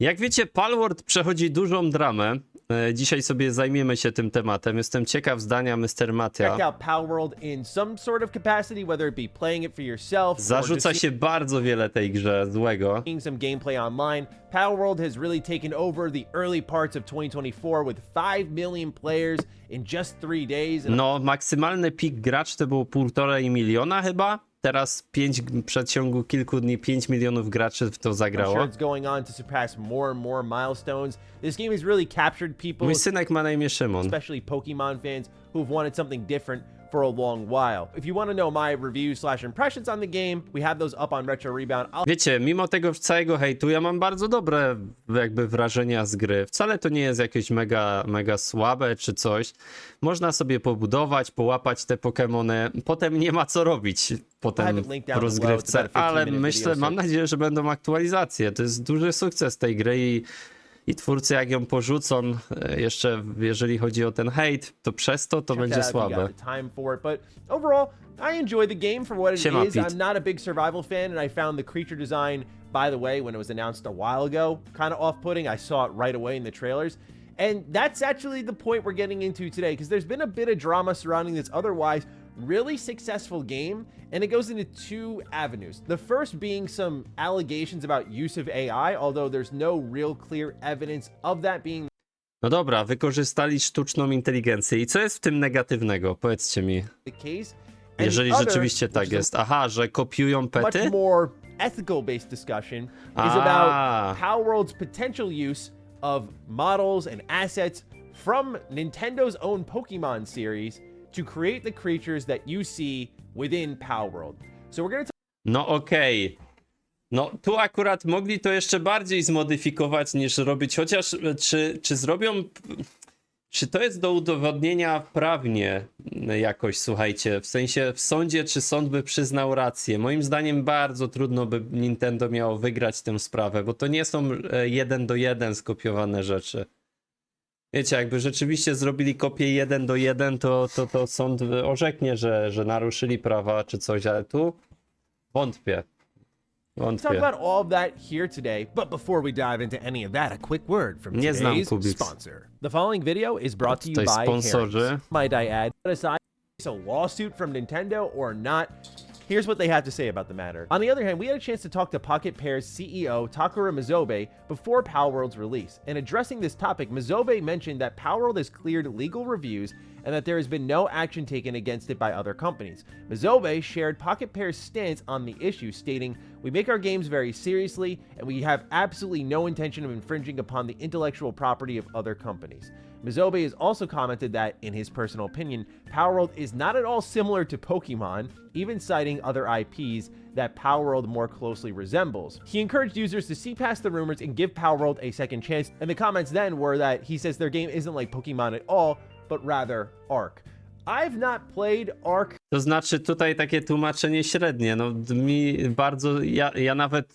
Jak wiecie, Palworld przechodzi dużą dramę. Dzisiaj sobie zajmiemy się tym tematem. Jestem ciekaw zdania Mr. Mattia. Check out Palworld in some sort of capacity, whether it be playing it for yourself Zarzuca się bardzo wiele tej grze złego. seeing some gameplay online. Palworld has really taken over the early parts of 2024 with 5 million players in just 3 days. No, maksymalny pik gracz to było 1,5 miliona chyba. Teraz w przeciągu kilku dni 5 milionów graczy w to I'm zagrało. sure it's going on to surpass more and more milestones. This game has really captured people, Mój synek ma na imię Szymon. especially Pokemon fans who've wanted something different for a long while. If you want to know my reviews/impressions on the game, we have those up on Retro Rebound. Wiecie, mimo tego całego hejtu, ja mam bardzo dobre jakby wrażenia z gry. Wcale to nie jest jakieś mega słabe czy coś. Można sobie pobudować, połapać te Pokemony. Potem nie ma co robić potem w rozgrywce, ale myślę, mam nadzieję, że będą aktualizacje. To jest duży sukces tej gry i twórcy jak ją porzucą, jeszcze jeżeli chodzi o ten hejt, to przez to będzie słabe. But overall, I enjoy the game for what it Siema, is. Pete. I'm not a big survival fan, and I found the creature design, by the way, when it was announced a while ago, kind of off-putting. I saw it right away in the trailers. And that's actually the point we're getting into today, because there's been a bit of drama surrounding this otherwise really successful game, and it goes into two avenues. The first being some allegations about use of AI, although there's no real clear evidence of that being No dobra, wykorzystali sztuczną inteligencję. I co jest w tym negatywnego? Powiedzcie mi. the case. And Jeżeli the other, rzeczywiście which tak is a jest. Aha, że kopiują much pety? more ethical-based discussion, is about Palworld's potential use of models and assets from Nintendo's own Pokemon series to create the creatures that you see within Palworld. So we're going to No okej. No tu akurat mogli to jeszcze bardziej zmodyfikować niż robić, chociaż czy zrobią... Czy to jest do udowodnienia prawnie jakoś, słuchajcie, w sensie w sądzie, czy sąd by przyznał rację? Moim zdaniem bardzo trudno by Nintendo miało wygrać tę sprawę, bo to nie są 1 do 1 skopiowane rzeczy. Wiecie, jakby rzeczywiście zrobili kopię 1 do 1, to sąd orzeknie, że naruszyli prawa czy coś, ale tu wątpię. talk about all of that here today, but before we dive into any of that, a quick word from Nie znam today's Kubic. sponsor. The following video is brought to you Tutaj by sponsorzy. Harry's. Might I add, aside it's a lawsuit from Nintendo or not, here's what they have to say about the matter. On the other hand, we had a chance to talk to Pocket Pair's CEO, Takara Mizobe, before Palworld's release. And addressing this topic, Mizobe mentioned that Palworld has cleared legal reviews and that there has been no action taken against it by other companies. Mizobe shared Pocket Pair's stance on the issue, stating, "We make our games very seriously, and we have absolutely no intention of infringing upon the intellectual property of other companies." Mizobe has also commented that, in his personal opinion, Palworld is not at all similar to Pokemon, even citing other IPs that Palworld more closely resembles. He encouraged users to see past the rumors and give Palworld a second chance, and the comments then were that he says their game isn't like Pokemon at all, but rather Arc. I've not played Arc. To znaczy tutaj takie tłumaczenie średnie, no mi bardzo, ja nawet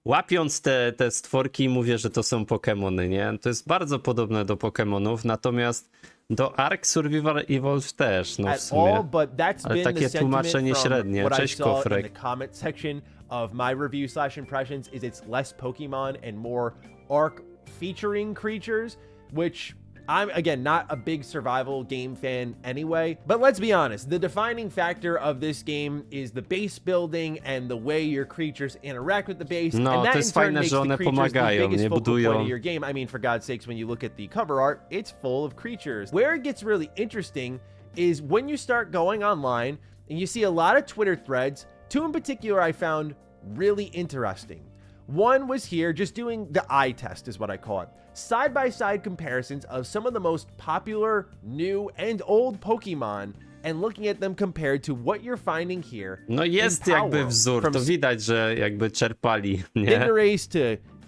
łapiąc te stworki mówię, że to są Pokemony, nie? To jest bardzo podobne do Pokemonów, natomiast do Ark Survival Evolved też, no w At sumie. all, but that's Ale been takie the sentiment tłumaczenie from średnie. what I Cześć, saw in Kofrek. the comment section of my review/impressions is it's less Pokemon and more Arc featuring creatures, which I'm, again, not a big survival game fan anyway, but let's be honest, the defining factor of this game is the base building and the way your creatures interact with the base, No, and that to in jest turn fajne, makes że the one creatures the pomagają, biggest nie focal point budują. of your game. I mean, for God's sakes, when you look at the cover art, it's full of creatures. Where it gets really interesting is when you start going online and you see a lot of Twitter threads. Two in particular I found really interesting. One was here just doing the eye test is what I call it. Side-by-side comparisons of some of the most popular, new, and old Pokemon and looking at them compared to what you're finding here. No jest in jakby Palworld. wzór, From to widać, że jakby czerpali, nie? Cinderace to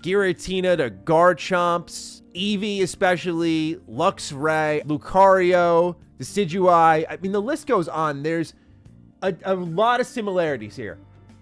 Giratina to Garchomps, Eevee especially, Luxray, Lucario, Decidueye. I mean, the list goes on. There's a lot of similarities here.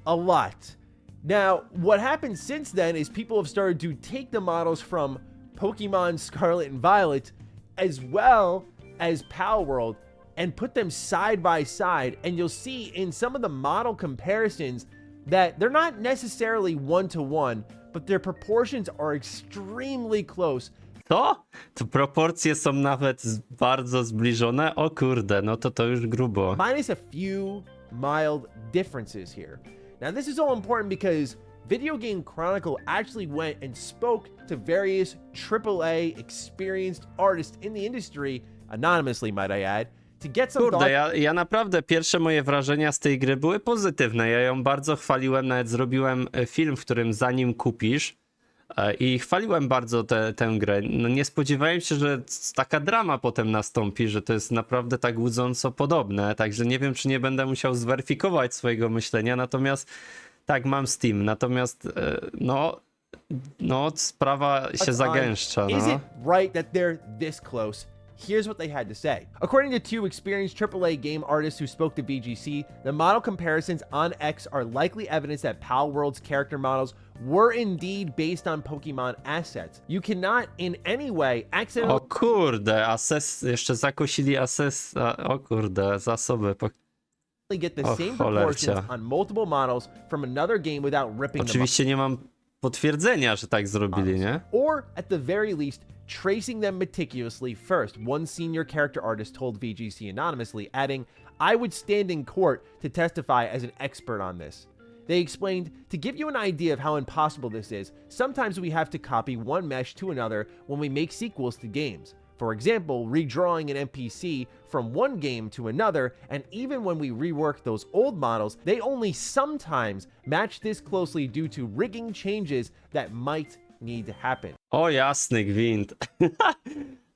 A lot. Now, what happened since then is people have started to take the models from Pokemon Scarlet and Violet as well as Palworld and put them side by side, and you'll see in some of the model comparisons that they're not necessarily one-to-one, but their proportions are extremely close. To? To proporcje są nawet bardzo zbliżone? O kurde, no to już grubo. Minus a few mild differences here. Now this is all important because Video Game Chronicle actually went and spoke to various AAA experienced artists in the industry, anonymously might I add, to get some Kurde, ja naprawdę pierwsze moje wrażenia z tej gry były pozytywne. Ja ją bardzo chwaliłem, nawet zrobiłem film, w którym zanim kupisz i chwaliłem bardzo tę grę. No nie spodziewałem się, że taka drama potem nastąpi, że to jest naprawdę tak łudząco podobne, także nie wiem, czy nie będę musiał zweryfikować swojego myślenia, natomiast tak, mam Steam, natomiast no sprawa się zagęszcza. Is No. it right that they're this close? Here's what they had to say. According to two experienced AAA game artists who spoke to VGC, the model comparisons on X are likely evidence that Palworld's character models were indeed based on Pokemon assets. You cannot in any way accidentally... O kurde, jeszcze zakosili o kurde, zasoby. Get the same proportions on multiple models from another game without ripping them Oczywiście nie mam potwierdzenia, że tak zrobili, nie? Or at the very least tracing them meticulously first, one senior character artist told VGC anonymously, adding, I would stand in court to testify as an expert on this. They explained, to give you an idea of how impossible this is, sometimes we have to copy one mesh to another when we make sequels to games. For example, redrawing an NPC from one game to another, and even when we rework those old models, they only sometimes match this closely due to rigging changes that might need to happen. O jasny gwint.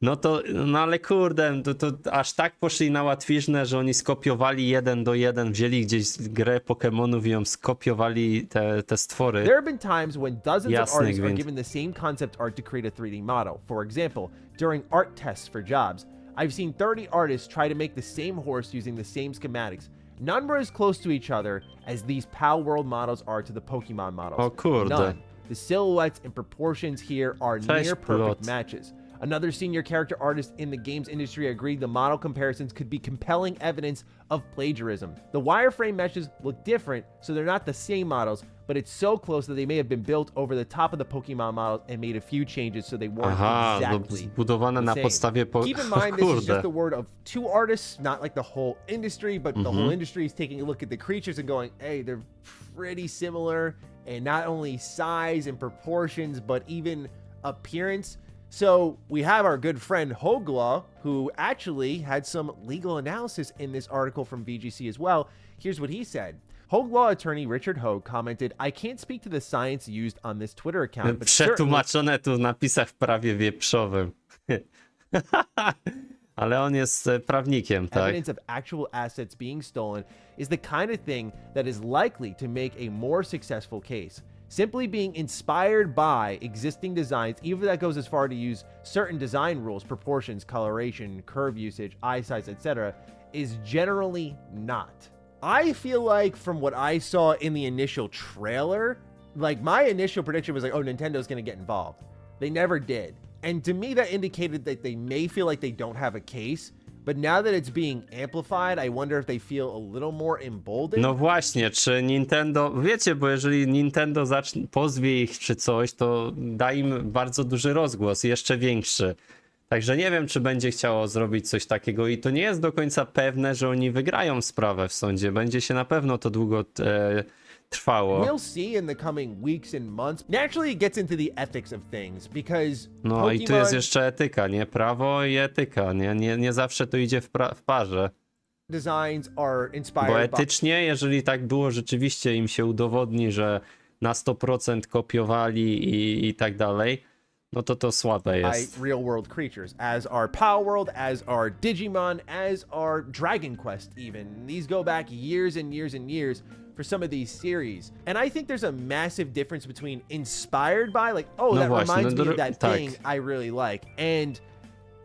No ale kurde, to aż tak poszli na łatwiznę, że oni skopiowali 1:1, wzięli gdzieś grę Pokemonów i ją skopiowali te stwory. There have been times when dozens of artists are gwint. given the same concept art to create a 3D model. For example, during art tests for jobs, I've seen 30 artists try to make the same horse using the same schematics. None were as close to each other as these Palworld models are to the Pokemon models. O kurde. None. The silhouettes and proportions here are near perfect Brot. matches. Another senior character artist in the games industry agreed the model comparisons could be compelling evidence of plagiarism. The wireframe meshes look different, so they're not the same models, but it's so close that they may have been built over the top of the Pokemon models and made a few changes so they weren't exactly zbudowane the na same. podstawie Keep in mind, this is just the word of two artists, not like the whole industry, but the whole industry is taking a look at the creatures and going, hey, they're pretty similar, and not only size and proportions, but even appearance. So we have our good friend Hogla, who actually had some legal analysis in this article from VGC as well. Here's what he said. Hogla attorney Richard Hogue commented, I can't speak to the science used on this Twitter account, but certainly... Przetłumaczone tu w napisach w prawie wieprzowym. Ale on jest prawnikiem, tak? Evidence of actual assets being stolen is the kind of thing that is likely to make a more successful case. Simply being inspired by existing designs, even that goes as far to use certain design rules, proportions, coloration, curve usage, eye size, etc., is generally not. I feel like from what I saw in the initial trailer, like my initial prediction was like, oh, Nintendo's going to get involved. They never did. And to me, that indicated that they may feel like they don't have a case. But now that it's being amplified, I wonder if they feel a little more emboldened. No właśnie, czy Nintendo, wiecie, bo jeżeli Nintendo pozwie ich czy coś, to da im bardzo duży rozgłos, jeszcze większy. Także nie wiem, czy będzie chciało zrobić coś takiego i to nie jest do końca pewne, że oni wygrają sprawę w sądzie. Będzie się na pewno to długo trwało. We'll see in the coming weeks and months. Naturally, it gets into the ethics of things because No Pokemon... i tu jest jeszcze etyka, nie? Prawo i etyka, nie zawsze to idzie w parze. Designs are inspired Bo etycznie, jeżeli tak było, rzeczywiście im się udowodni, że na 100% kopiowali i tak dalej, no to słabe jest. by real world creatures, as are Palworld, as are Digimon, as are Dragon Quest even. These go back years and years and years for some of these series. And I think there's a massive difference between inspired by, like, oh, No that właśnie, reminds me of that tak. thing I really like, and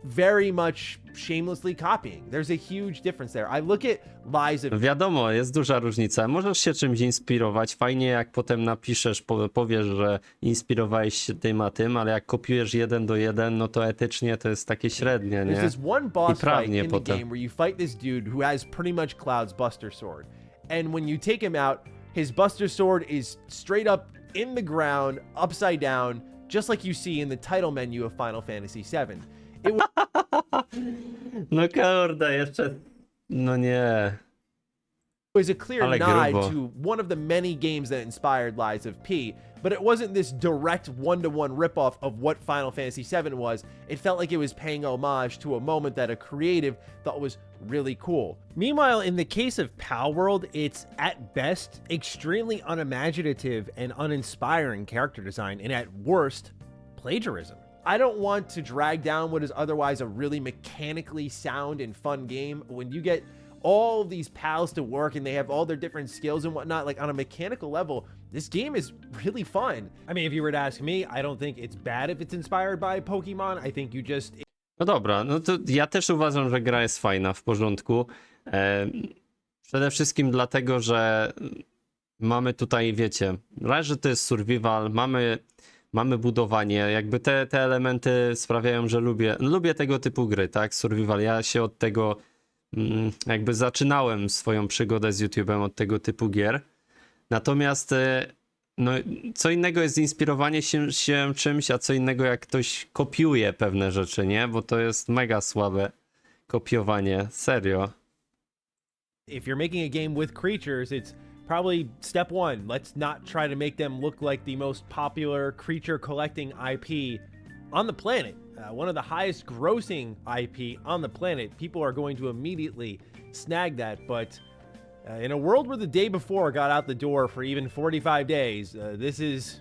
very much shamelessly copying. There's a huge difference there. I look at Lies of... Wiadomo, jest duża różnica. Możesz się czymś inspirować. Fajnie, jak potem napiszesz, powiesz, że inspirowałeś się tym a tym, ale jak kopiujesz 1:1, no to etycznie to jest takie średnie, nie? There's this one boss fight prawnie in the potem. game where you fight this dude who has pretty much Cloud's Buster Sword. And when you take him out, his Buster Sword is straight up in the ground, upside down, just like you see in the title menu of Final Fantasy VII. It No kurde, jeszcze... No nie. was a clear Ale nod grubo. to one of the many games that inspired Lies of P, but it wasn't this direct one-to-one ripoff of what Final Fantasy VII was. It felt like it was paying homage to a moment that a creative thought was really cool. Meanwhile, in the case of Palworld, it's at best extremely unimaginative and uninspiring character design, and at worst, plagiarism. I don't want to drag down what is otherwise a really mechanically sound and fun game. When you get all of these pals to work and they have all their different skills and whatnot, like on a mechanical level, this game is really fun. I mean, if you were to ask me, I don't think it's bad if it's inspired by Pokemon. I think you just... No dobra, no to ja też uważam, że gra jest fajna, w porządku. Przede wszystkim dlatego, że mamy tutaj, wiecie, raz, że to jest survival, mamy budowanie, jakby te elementy sprawiają, że lubię tego typu gry, tak, survival. Ja się od tego jakby zaczynałem swoją przygodę z YouTube'em od tego typu gier. Natomiast no, co innego jest inspirowanie się czymś, a co innego jak ktoś kopiuje pewne rzeczy, nie? Bo to jest mega słabe kopiowanie, serio. If you're making a game with creatures, it's probably step one. Let's not try to make them look like the most popular creature collecting IP on the planet. One of the highest grossing IP on the planet. People are going to immediately snag that, but in a world where the day before got out the door for even 45 days, this is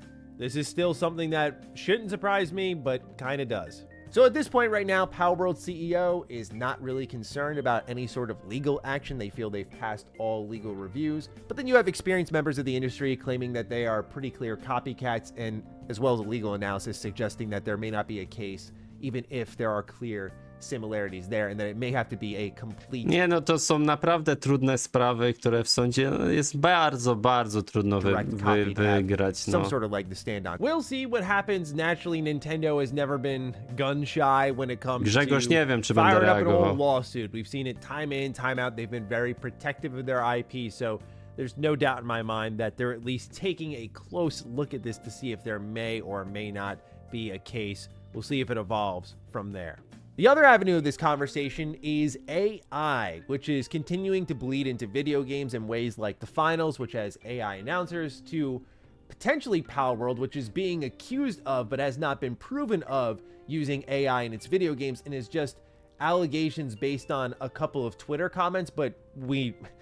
still something that shouldn't surprise me, but kind of does. So at this point right now, Palworld CEO is not really concerned about any sort of legal action. They feel they've passed all legal reviews. But then you have experienced members of the industry claiming that they are pretty clear copycats, and as well as a legal analysis suggesting that there may not be a case, even if there are clear similarities there, and that it may have to be a complete... Nie, no to są naprawdę trudne sprawy, które w sądzie jest bardzo, bardzo trudno wygrać. Some sort of like the stand on. We'll see what happens. Naturally, Nintendo has never been gun shy when it comes Grzegorz, to nie wiem, czy będę firing up an reagował. old lawsuit. We've seen it time in, time out. They've been very protective of their IP, so there's no doubt in my mind that they're at least taking a close look at this to see if there may or may not be a case. We'll see if it evolves from there. The other avenue of this conversation is AI, which is continuing to bleed into video games in ways like the finals, which has AI announcers, to potentially Palworld, which is being accused of, but has not been proven of, using AI in its video games, and is just allegations based on a couple of Twitter comments, but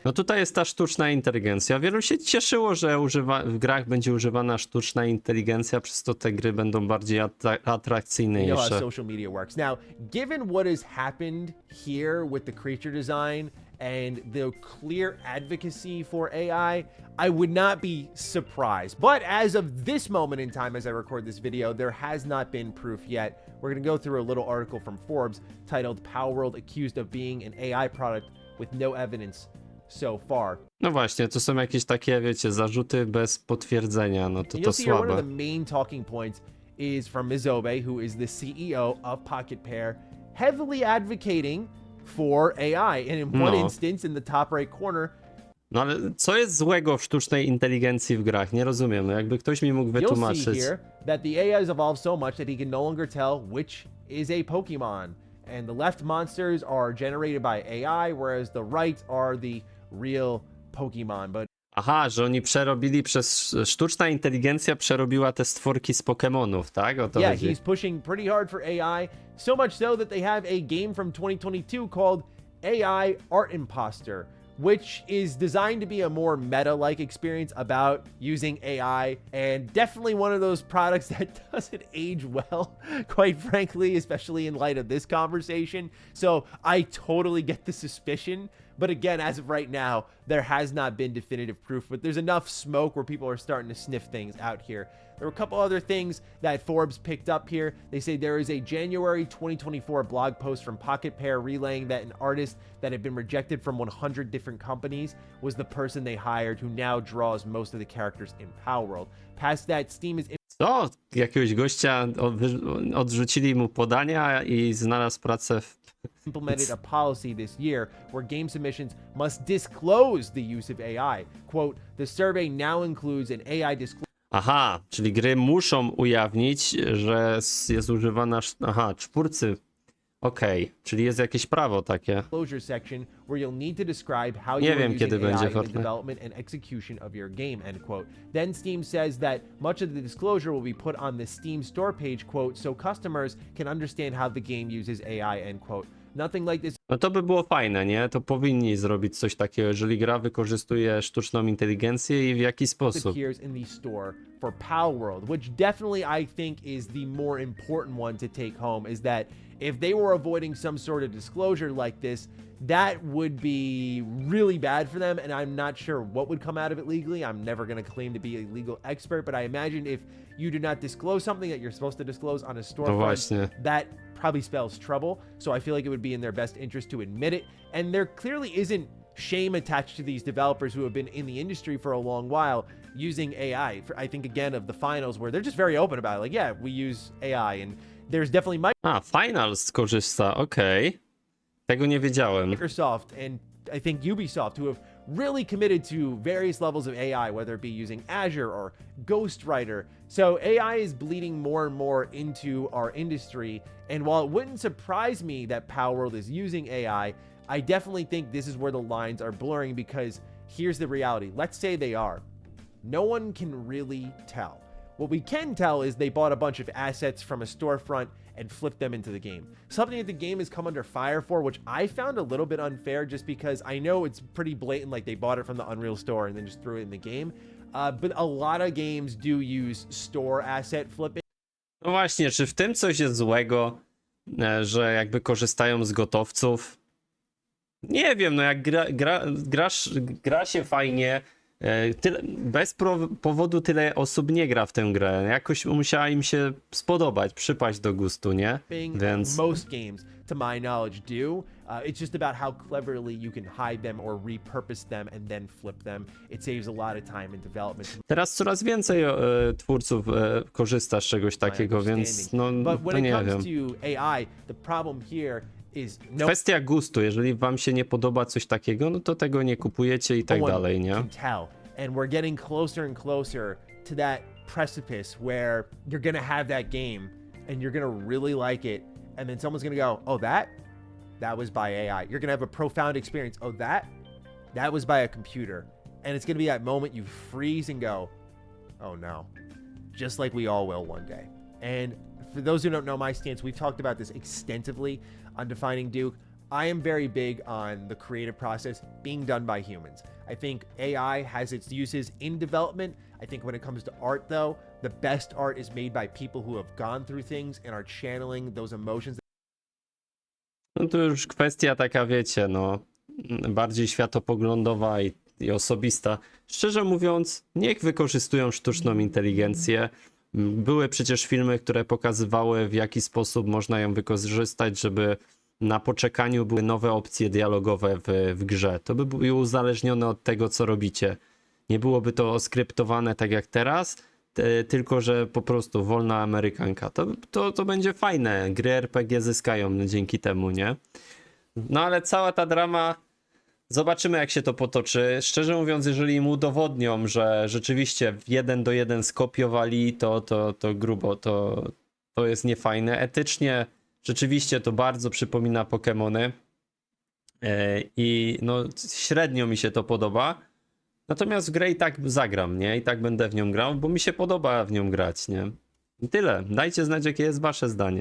No tutaj jest ta sztuczna inteligencja. Wielu się cieszyło, że w grach będzie używana sztuczna inteligencja, przez to te gry będą bardziej atrakcyjniejsze. You know how social media works. Now, given what has happened here with the creature design and the clear advocacy for AI, I would not be surprised. But as of this moment in time, as I record this video, there has not been proof yet. We're going to go through a little article from Forbes titled Palworld Accused of Being an AI Product with No Evidence So Far. No właśnie, to są jakieś takie, wiecie, zarzuty bez potwierdzenia, no to You'll see here one of słabe. the main talking points is from Mizobe, who is the CEO of Pocket Pair, heavily advocating for AI. And in one instance, in the top right corner, No ale co jest złego w sztucznej inteligencji w grach? Nie rozumiem, no jakby ktoś mi mógł you'll see wytłumaczyć. here that the AI has evolved so much that he can no longer tell which is a Pokemon. And the left monsters are generated by AI, whereas the right are the real Pokemon. But Aha, że oni przerobili sztuczna inteligencja przerobiła te stworki z Pokemonów, tak? O to yeah, chodzi. he's pushing pretty hard for AI, so much so that they have a game from 2022 called AI Art Imposter, which is designed to be a more meta-like experience about using AI, and definitely one of those products that doesn't age well, quite frankly, especially in light of this conversation. So I totally get the suspicion, but again, as of right now, there has not been definitive proof, but there's enough smoke where people are starting to sniff things out here. There were a couple other things that Forbes picked up here. They say there is a January 2024 blog post from Pocket Pair relaying that an artist that had been rejected from 100 different companies was the person they hired, who now draws most of the characters in Palworld. Past that, Steam is Co? Jakiegoś gościa odrzucili mu podania i znalazł pracę w... implemented a policy this year where game submissions must disclose the use of AI. Quote, the survey now includes an AI disclosure Aha, czyli gry muszą ujawnić, że jest używana... Aha, czwórcy. Okej, czyli jest jakieś prawo takie. Disclosure section where you'll need to describe how Nie you are wiem, kiedy using AI będzie in the Fortnite. development and execution of your game, end quote. Then Steam says that much of the disclosure will be put on the Steam store page, quote, so customers can understand how the game uses AI, end quote. Nothing like this No to by było fajne, nie? To powinni zrobić coś takiego, jeżeli gra wykorzystuje sztuczną inteligencję i w jaki sposób. appears in the store for PALWORLD, which definitely I think is the more important one to take home, is that if they were avoiding some sort of disclosure like this, that would be really bad for them, and I'm not sure what would come out of it legally. I'm never going to claim to be a legal expert, but I imagine if you do not disclose something that you're supposed to disclose on a storefront, właśnie. that probably spells trouble. So I feel like it would be in their best interest to admit it. And there clearly isn't shame attached to these developers who have been in the industry for a long while using AI. I think again of the finals where they're just very open about it. Like, yeah, we use AI, and there's definitely A, Finals skorzysta, okej. Tego nie wiedziałem. Microsoft and I think Ubisoft who have really committed to various levels of AI, whether it be using Azure or Ghostwriter. So AI is bleeding more and more into our industry. And while it wouldn't surprise me that PALWORLD is using AI, I definitely think this is where the lines are blurring, because here's the reality. Let's say they are. No one can really tell. What we can tell is they bought a bunch of assets from a storefront and flipped them into the game. Something that the game has come under fire for, which I found a little bit unfair, just because I know it's pretty blatant, like they bought it from the Unreal Store and then just threw it in the game. But a lot of games do use store asset flipping. No właśnie, czy w tym coś jest złego, że jakby korzystają z gotowców? Nie wiem, no jak gra się fajnie, bez powodu tyle osób nie gra w tę grę. Jakoś musiała im się spodobać, przypaść do gustu, nie? Więc... Most games, to my knowledge, do. It's just about how cleverly you can hide them or repurpose them and then flip them. It saves a lot of time in development. Teraz coraz więcej twórców korzysta z czegoś takiego, więc no, But when to it nie comes wiem. to AI, the problem here is no Kwestia gustu, jeżeli wam się nie podoba coś takiego, no to tego nie kupujecie i tak one dalej, nie? can tell. And we're getting closer and closer to that precipice where you're gonna have that game and you're gonna really like it, and then someone's gonna go, oh, that was by AI. You're gonna have a profound experience. Oh, that was by a computer. And it's gonna be that moment you freeze and go, oh no. Just like we all will one day. And for those who don't know my stance, we've talked about this extensively on Defining Duke. I am very big on the creative process being done by humans. I think AI has its uses in development. I think when it comes to art, though, the best art is made by people who have gone through things and are channeling those emotions. No to już kwestia taka, wiecie, no, bardziej światopoglądowa i osobista. Szczerze mówiąc, niech wykorzystują sztuczną inteligencję. Były przecież filmy, które pokazywały, w jaki sposób można ją wykorzystać, żeby na poczekaniu były nowe opcje dialogowe w grze. To by było uzależnione od tego, co robicie. Nie byłoby to oskryptowane tak jak teraz, tylko że po prostu wolna amerykanka. To będzie fajne. Gry RPG zyskają dzięki temu, nie? No ale cała ta drama, zobaczymy jak się to potoczy. Szczerze mówiąc, jeżeli im udowodnią, że rzeczywiście 1:1 skopiowali, to grubo, to jest niefajne. Etycznie rzeczywiście to bardzo przypomina Pokemony i no średnio mi się to podoba. Natomiast w grę i tak zagram, nie? I tak będę w nią grał, bo mi się podoba w nią grać, nie? I tyle. Dajcie znać, jakie jest wasze zdanie.